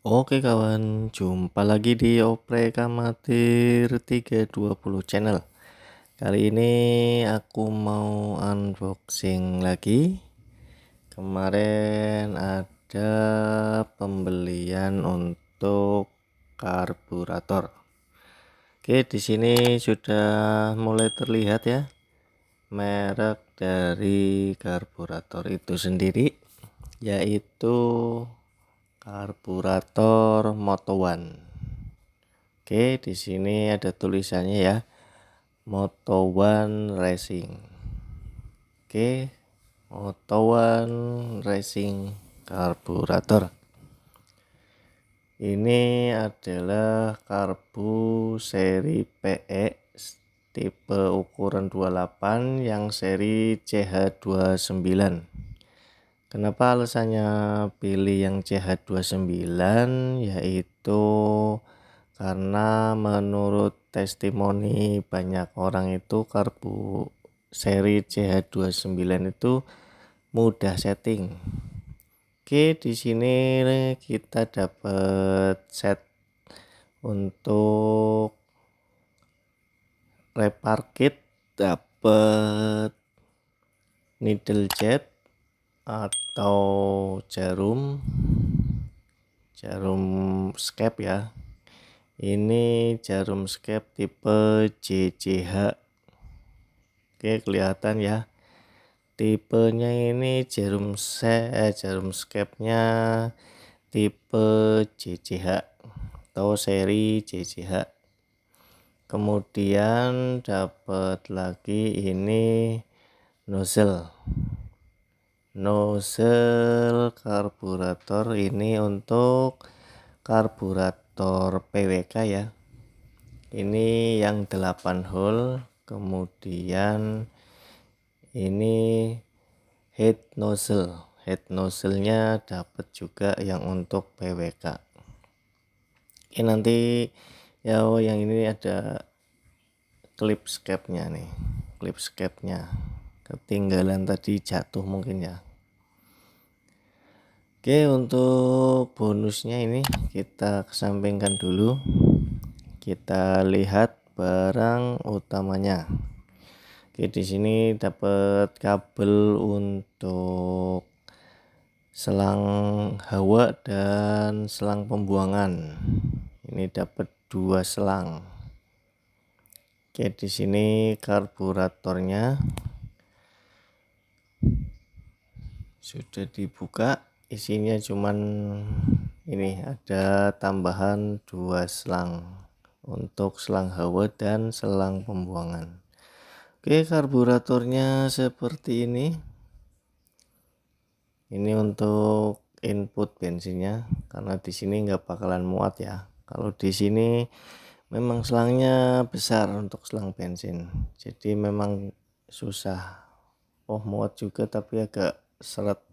Oke kawan, jumpa lagi di Oprek Amatir 320 channel. Kali ini aku mau unboxing lagi. Kemarin ada pembelian untuk karburator. Oke, di sini sudah mulai terlihat ya merek dari karburator itu sendiri, yaitu karburator Moto One. Oke, di sini ada tulisannya ya, Moto One Racing. Oke, Moto One Racing karburator. Ini adalah karbu seri PE tipe ukuran 28 yang seri CH29. Kenapa alasannya pilih yang CH29? Yaitu karena menurut testimoni banyak orang itu karbu seri CH29 itu mudah setting. Oke, di sini kita dapat set untuk repar kit, dapat needle jet atau jarum skep ya. Ini jarum skep tipe JJH. Oke, kelihatan ya. Tipenya ini jarum skepnya tipe JJH atau seri JJH. Kemudian dapat lagi ini nozzle karburator, ini untuk karburator PWK ya. Ini yang 8 hole. Kemudian ini head nozzle-nya dapat juga yang untuk PWK. Oke, nanti ya yang ini ada clip skepnya nih, ketinggalan tadi, jatuh mungkin ya. Oke, untuk bonusnya ini kita kesampingkan dulu. Kita lihat barang utamanya. Oke, di sini dapat kabel untuk selang hawa dan selang pembuangan. Ini dapat 2 selang. Oke, di sini karburatornya sudah dibuka. Isinya cuman ini, ada tambahan 2 selang untuk selang hawa dan selang pembuangan. Oke, karburatornya seperti ini. Ini untuk input bensinnya, karena di sini nggak bakalan muat ya. Kalau di sini memang selangnya besar untuk selang bensin, jadi memang susah. Muat juga tapi agak seret.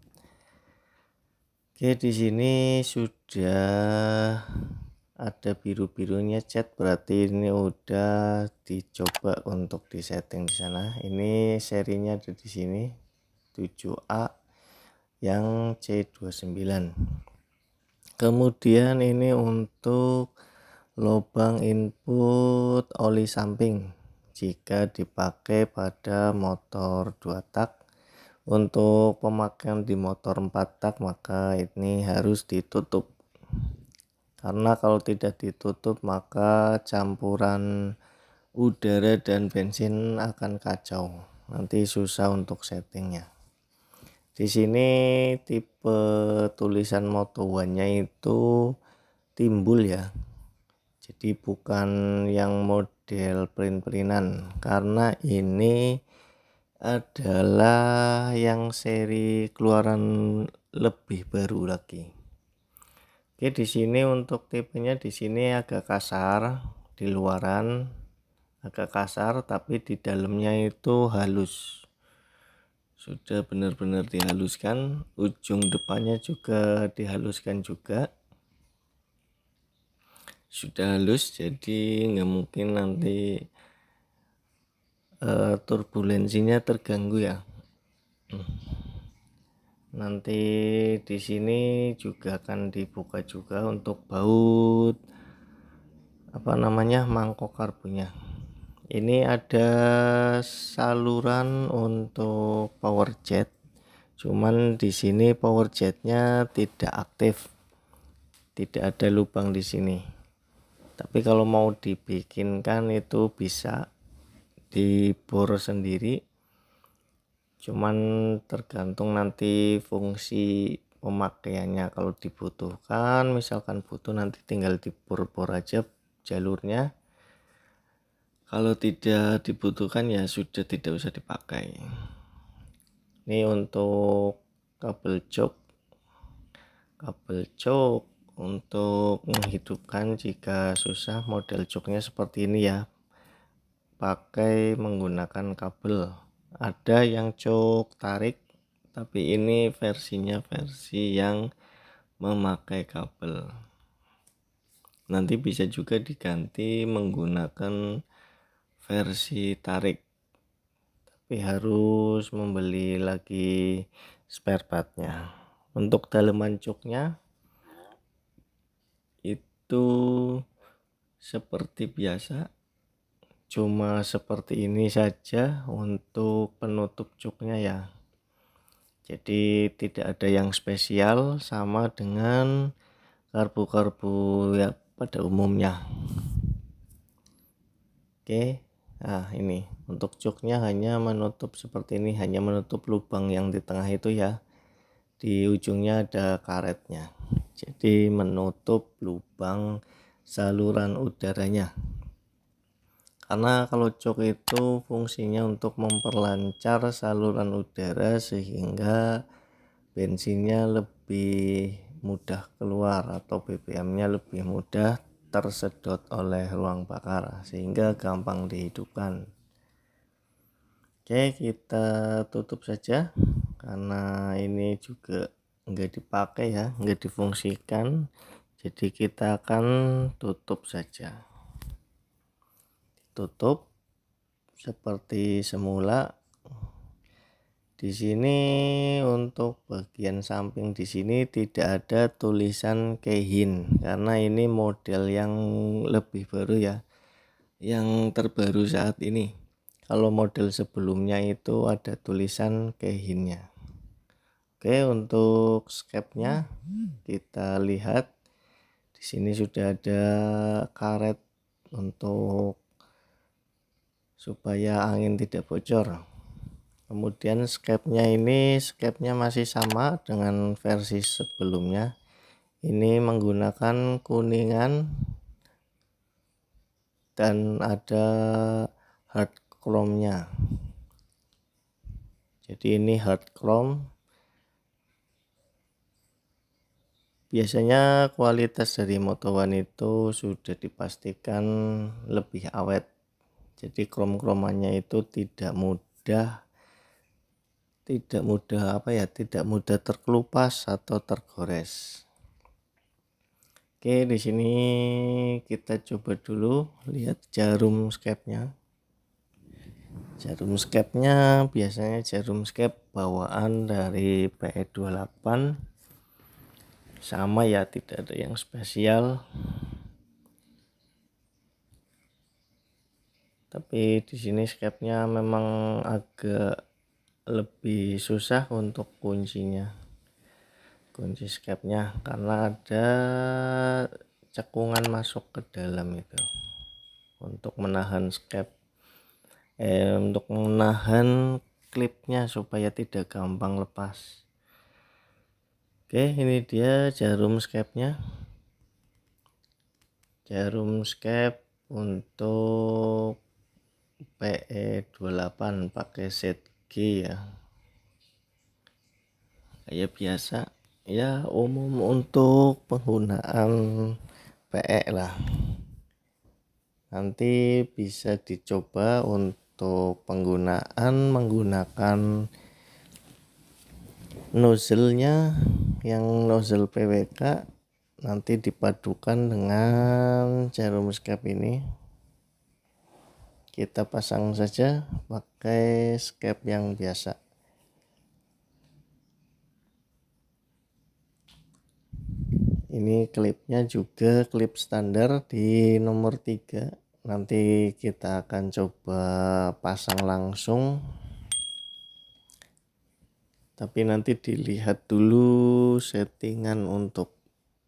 Oke, di sini sudah ada biru-birunya cat, berarti ini udah dicoba untuk disetting di sana. Ini serinya ada di sini 7A yang C29. Kemudian ini untuk lubang input oli samping jika dipakai pada motor 2 tak. Untuk pemakaian di motor 4 tak maka ini harus ditutup, karena kalau tidak ditutup maka campuran udara dan bensin akan kacau, nanti susah untuk settingnya. Di sini tipe tulisan Moto One-nya itu timbul ya, jadi bukan yang model print-printan, karena ini adalah yang seri keluaran lebih baru lagi. Oke, di sini untuk tipenya di sini agak kasar, di luaran agak kasar tapi di dalamnya itu halus. Sudah benar-benar dihaluskan, ujung depannya juga dihaluskan juga. Sudah halus, jadi nggak mungkin nanti turbulensinya terganggu ya. Nanti di sini juga akan dibuka juga untuk baut mangkok karbunya. Ini ada saluran untuk power jet, cuman di sini power jetnya tidak aktif, tidak ada lubang di sini. Tapi kalau mau dibikinkan itu bisa dibor sendiri, cuman tergantung nanti fungsi pemakaiannya. Kalau dibutuhkan, misalkan butuh, nanti tinggal dibor-bor aja jalurnya. Kalau tidak dibutuhkan ya sudah tidak usah dipakai. Ini untuk kabel jok untuk menghidupkan jika susah. Model joknya seperti ini ya, pakai menggunakan kabel. Ada yang jok tarik, tapi ini versinya versi yang memakai kabel. Nanti bisa juga diganti menggunakan versi tarik, tapi harus membeli lagi spare partnya. Untuk daleman joknya itu seperti biasa, cuma seperti ini saja untuk penutup joknya ya. Jadi tidak ada yang spesial, sama dengan karbu-karbu ya pada umumnya. Oke. Nah, ini untuk joknya hanya menutup seperti ini, hanya menutup lubang yang di tengah itu ya. Di ujungnya ada karetnya, jadi menutup lubang saluran udaranya. Karena kalau jok itu fungsinya untuk memperlancar saluran udara sehingga bensinnya lebih mudah keluar atau BBM-nya lebih mudah tersedot oleh ruang bakar sehingga gampang dihidupkan. Oke, kita tutup saja karena ini juga enggak dipakai ya, enggak difungsikan, jadi kita akan tutup saja. Tutup seperti semula. Di sini untuk bagian samping di sini tidak ada tulisan Keihin karena ini model yang lebih baru ya, yang terbaru saat ini. Kalau model sebelumnya itu ada tulisan Keihinnya. Oke, untuk skepnya kita lihat di sini sudah ada karet untuk supaya angin tidak bocor. Kemudian skepnya masih sama dengan versi sebelumnya. Ini menggunakan kuningan dan ada hard chrome-nya. Jadi ini hard chrome. Biasanya kualitas dari Moto One itu sudah dipastikan lebih awet. Jadi krom-kromannya itu tidak mudah terkelupas atau tergores. Oke, di sini kita coba dulu lihat jarum skepnya. Jarum skepnya biasanya jarum skep bawaan dari PE28, sama ya, tidak ada yang spesial. Tapi di sini skepnya memang agak lebih susah untuk kuncinya, kunci skepnya, karena ada cekungan masuk ke dalam itu untuk menahan skep, untuk menahan klipnya supaya tidak gampang lepas. Oke, ini dia jarum skepnya. Jarum skep untuk PE28 pakai set G ya, kayak biasa ya, umum untuk penggunaan PE lah. Nanti bisa dicoba untuk menggunakan nozzle-nya yang nozzle PWK, nanti dipadukan dengan jarum skep ini. Kita pasang saja pakai skep yang biasa. Ini klipnya juga klip standar di nomor 3. Nanti kita akan coba pasang langsung, tapi nanti dilihat dulu settingan untuk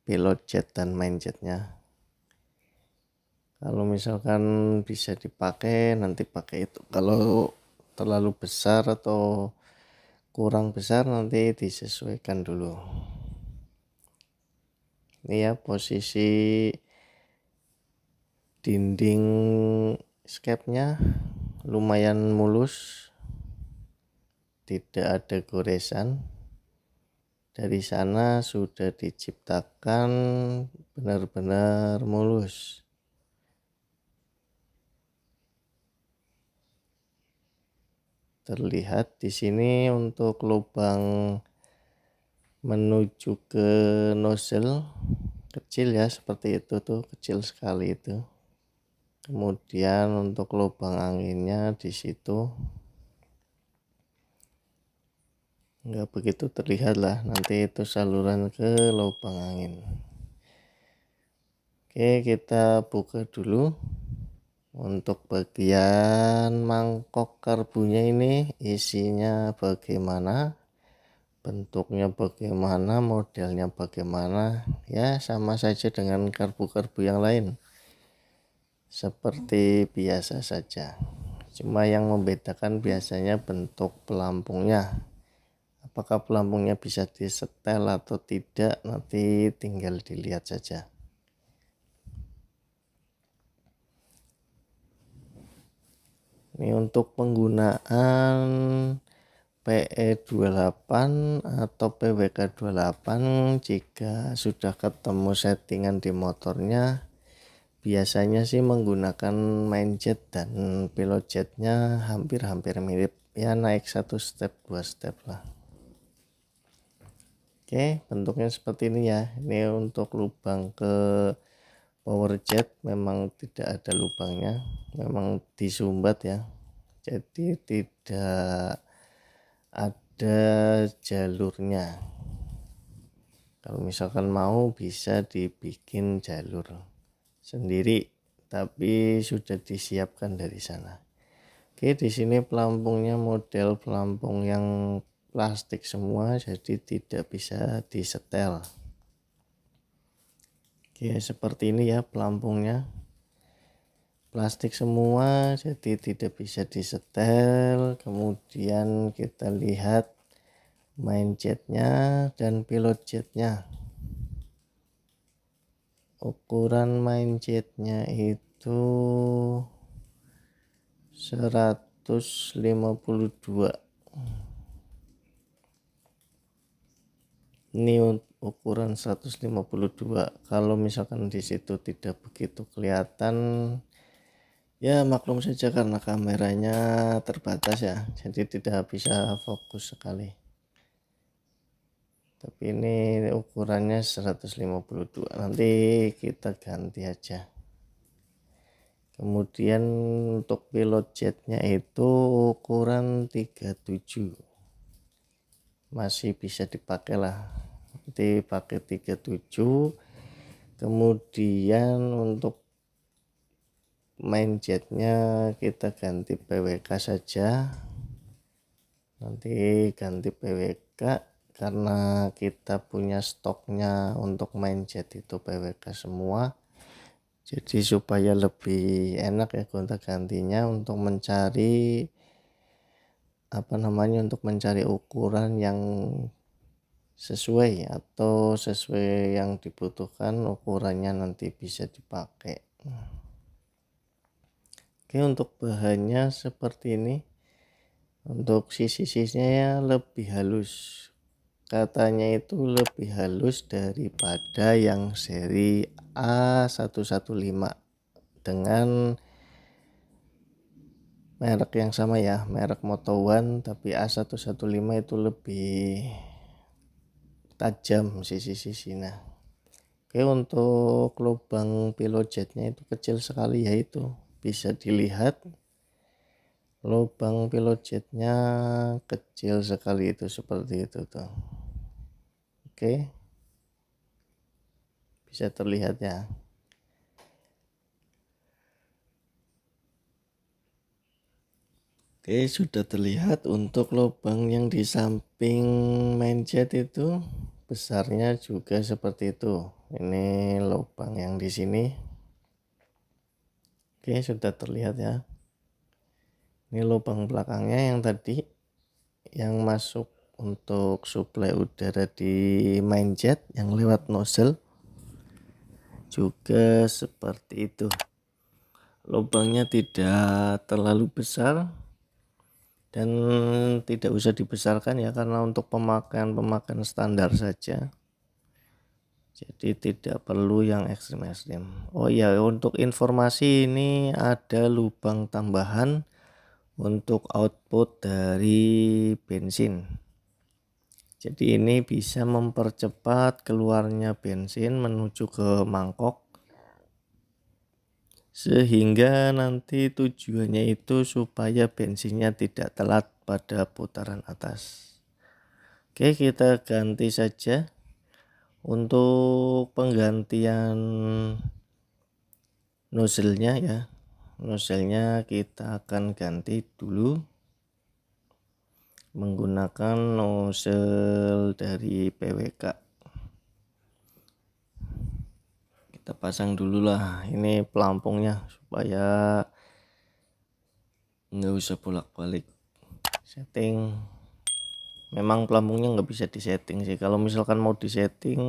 pilot jet dan main jetnya. Kalau misalkan bisa dipakai, nanti pakai itu. Kalau terlalu besar atau kurang besar, nanti disesuaikan dulu. Ini ya posisi dinding scape-nya lumayan mulus, tidak ada goresan. Dari sana sudah diciptakan benar-benar mulus. Terlihat di sini untuk lubang menuju ke nozzle kecil ya, seperti itu tuh, kecil sekali itu. Kemudian untuk lubang anginnya di situ nggak begitu terlihat lah, nanti itu saluran ke lubang angin. Oke, kita buka dulu. Untuk bagian mangkok karbunya ini isinya bagaimana, bentuknya bagaimana, modelnya bagaimana, ya sama saja dengan karbu-karbu yang lain, seperti biasa saja. Cuma yang membedakan biasanya bentuk pelampungnya. Apakah pelampungnya bisa disetel atau tidak, nanti tinggal dilihat saja. Ini untuk penggunaan PE28 atau PWK28, jika sudah ketemu settingan di motornya, biasanya sih menggunakan main jet dan pilot jetnya hampir-hampir mirip ya, naik 1 step 2 step lah. Oke, bentuknya seperti ini ya. Ini untuk lubang ke power jet memang tidak ada lubangnya, memang disumbat ya, jadi tidak ada jalurnya. Kalau misalkan mau bisa dibikin jalur sendiri, tapi sudah disiapkan dari sana. Oke, di sini pelampungnya model pelampung yang plastik semua, jadi tidak bisa disetel. Oke, seperti ini ya pelampungnya, plastik semua, jadi tidak bisa disetel. Kemudian kita lihat main jetnya dan pilot jetnya. Ukuran main jetnya itu 152. Ini ukuran 152. Kalau misalkan di situ tidak begitu kelihatan, ya maklum saja karena kameranya terbatas ya, jadi tidak bisa fokus sekali. Tapi ini ukurannya 152, nanti kita ganti aja. Kemudian untuk pilot jetnya itu ukuran 37, masih bisa dipakai lah, nanti pakai 37. Kemudian untuk main jetnya kita ganti PWK saja, nanti ganti PWK karena kita punya stoknya untuk main jet itu PWK semua, jadi supaya lebih enak ya gonta gantinya untuk mencari untuk mencari ukuran yang sesuai atau sesuai yang dibutuhkan, ukurannya nanti bisa dipakai. Oke, untuk bahannya seperti ini. Untuk sisi-sisinya lebih halus, katanya itu lebih halus daripada yang seri A115 dengan merek yang sama ya, merek Moto One, tapi A115 itu lebih tajam sisi-sisinya. Oke, untuk lubang pilot jetnya itu kecil sekali ya, itu bisa dilihat lubang pilot jetnya kecil sekali itu, seperti itu tuh. Oke, bisa terlihat ya. Oke, sudah terlihat untuk lubang yang di samping main jet itu besarnya juga seperti itu. Ini lubang yang di sini. Oke, sudah terlihat ya. Ini lubang belakangnya yang tadi yang masuk untuk suplai udara di main jet yang lewat nozzle juga seperti itu. Lubangnya tidak terlalu besar dan tidak usah dibesarkan ya, karena untuk pemakaian standar saja, jadi tidak perlu yang ekstrim-ekstrim. Oh iya, untuk informasi ini ada lubang tambahan untuk output dari bensin. Jadi ini bisa mempercepat keluarnya bensin menuju ke mangkok, sehingga nanti tujuannya itu supaya bensinnya tidak telat pada putaran atas. Oke, kita ganti saja. Untuk penggantian nozzle-nya ya, nozzle-nya kita akan ganti dulu menggunakan nozzle dari PWK. Kita pasang dulu lah ini pelampungnya supaya nggak usah bolak-balik setting. Memang pelampungnya nggak bisa disetting sih. Kalau misalkan mau disetting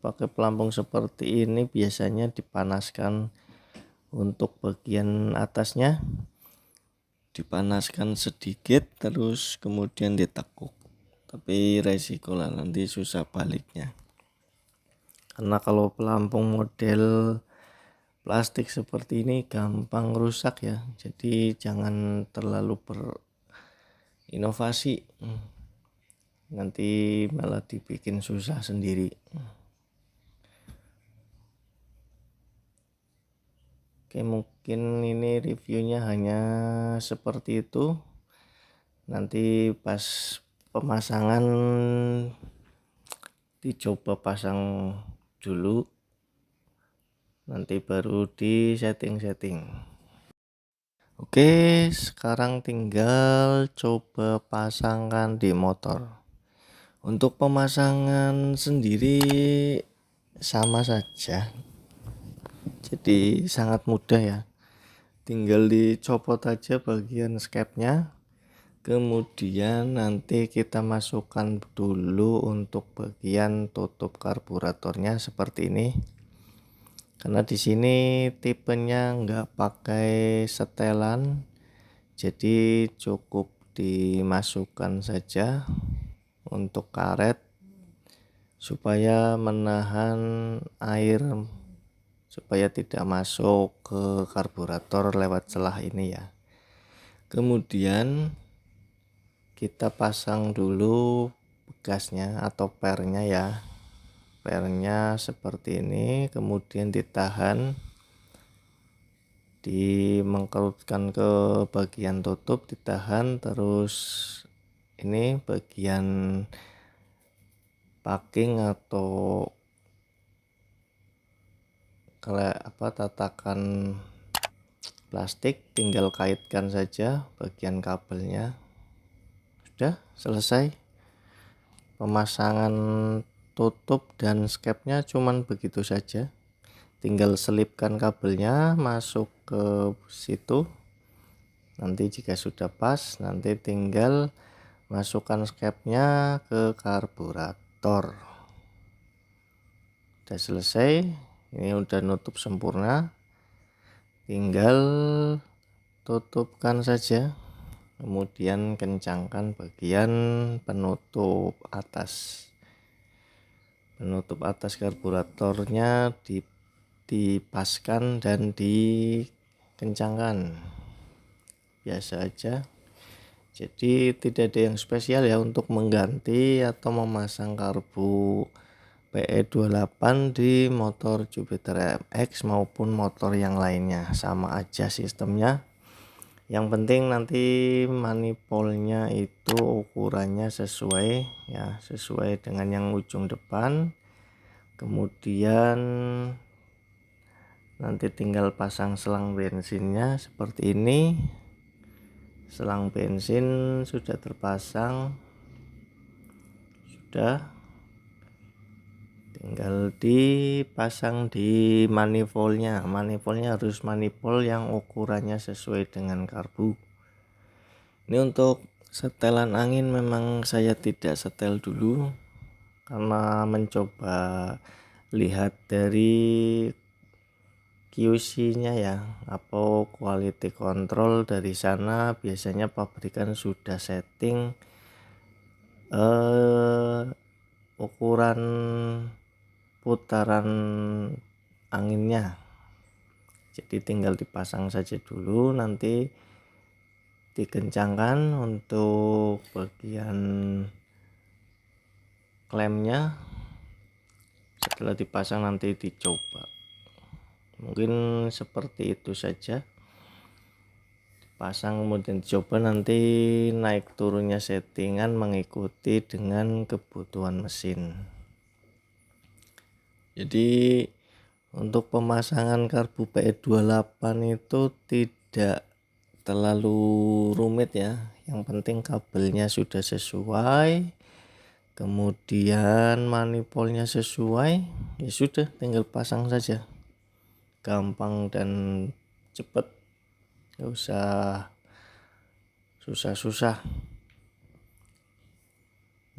pakai pelampung seperti ini, biasanya dipanaskan untuk bagian atasnya, dipanaskan sedikit terus kemudian ditekuk. Tapi resiko lah nanti susah baliknya. Karena kalau pelampung model plastik seperti ini gampang rusak ya. Jadi jangan terlalu berinovasi. Nanti malah dibikin susah sendiri. Oke, mungkin ini reviewnya hanya seperti itu. Nanti pas pemasangan dicoba pasang dulu, nanti baru di setting-setting. Oke, sekarang tinggal coba pasangkan di motor. Untuk pemasangan sendiri sama saja, jadi sangat mudah ya, tinggal dicopot aja bagian skepnya, kemudian nanti kita masukkan dulu untuk bagian tutup karburatornya seperti ini. Karena di sini tipenya nggak pakai setelan, jadi cukup dimasukkan saja untuk karet supaya menahan air, supaya tidak masuk ke karburator lewat celah ini ya. Kemudian kita pasang dulu gasnya atau pernya ya, pernya seperti ini, kemudian ditahan, dimengkerutkan ke bagian tutup, ditahan, terus ini bagian packing atau tatakan plastik, tinggal kaitkan saja bagian kabelnya. Sudah selesai pemasangan tutup dan skepnya, cuman begitu saja. Tinggal selipkan kabelnya masuk ke situ. Nanti jika sudah pas, nanti tinggal masukkan skepnya ke karburator. Udah selesai, ini udah nutup sempurna, tinggal tutupkan saja, kemudian kencangkan bagian penutup atas. Penutup atas karburatornya dipaskan dan dikencangkan biasa aja. Jadi tidak ada yang spesial ya untuk mengganti atau memasang karbu PE28 di motor Jupiter MX maupun motor yang lainnya, sama aja sistemnya. Yang penting nanti manifoldnya itu ukurannya sesuai ya, sesuai dengan yang ujung depan. Kemudian nanti tinggal pasang selang bensinnya seperti ini. Selang bensin sudah terpasang, sudah tinggal dipasang di manifoldnya. Manifoldnya harus manifold yang ukurannya sesuai dengan karbu. Ini untuk setelan angin memang saya tidak setel dulu karena mencoba lihat dari QC-nya ya, atau quality control dari sana. Biasanya pabrikan sudah setting ukuran putaran anginnya, jadi tinggal dipasang saja dulu, nanti dikencangkan untuk bagian klemnya. Setelah dipasang nanti dicoba. Mungkin seperti itu saja, pasang kemudian dicoba, nanti naik turunnya settingan mengikuti dengan kebutuhan mesin. Jadi untuk pemasangan karbu PE28 itu tidak terlalu rumit ya, yang penting kabelnya sudah sesuai, kemudian manifoldnya sesuai, ya sudah tinggal pasang saja, gampang dan cepat, gak usah susah-susah.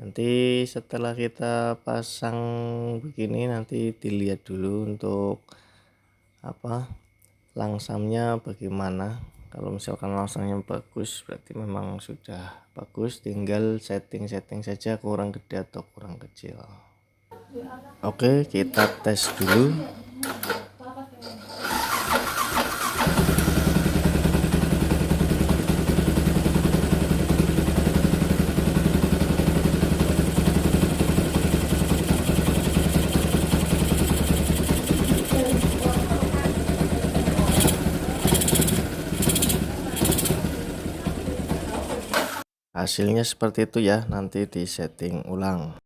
Nanti setelah kita pasang begini, nanti dilihat dulu untuk langsamnya bagaimana. Kalau misalkan langsamnya bagus berarti memang sudah bagus, tinggal setting saja kurang gede atau kurang kecil. Oke, kita tes dulu. Hasilnya seperti itu ya, nanti di setting ulang.